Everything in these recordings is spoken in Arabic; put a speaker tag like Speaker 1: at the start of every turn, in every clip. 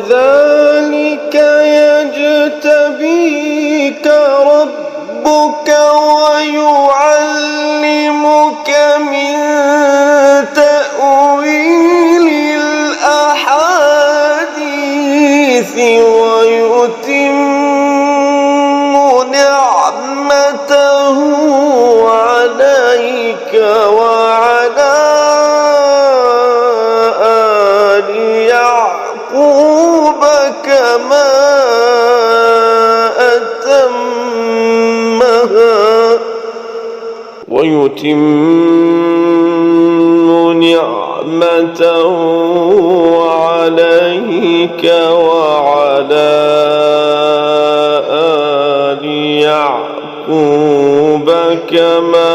Speaker 1: وكذلك يجتبيك ربك ويعلمك من تأويل الأحاديث ويتم نعمته عليك وعلى آل يعقوب كما أتمها ويتم نعمته عليك وعلى آل يعقوب كما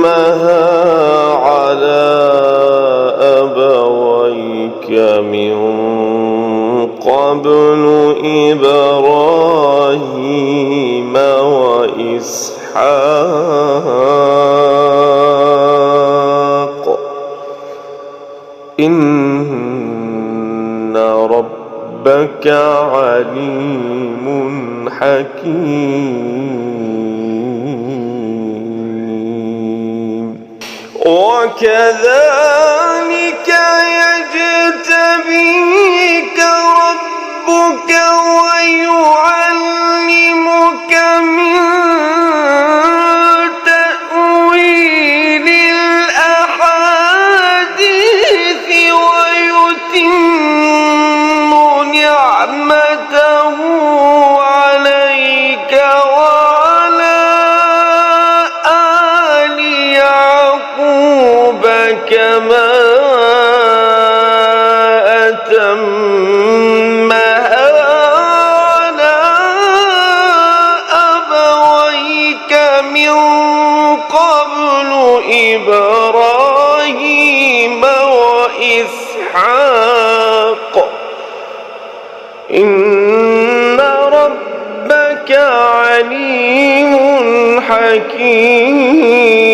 Speaker 1: أتمها على أبويك من قبل إبراهيم وإسحاق إن ربك عليم حكيم. وكذلك يجتبيك ربك ويعلمك من تأويل الأحاديث ويتم نعمته عليك وعلى آل يعقوب كما أتمها على أبويك من قبل إبراهيم وإسحاق إن ربك عليم حكيم.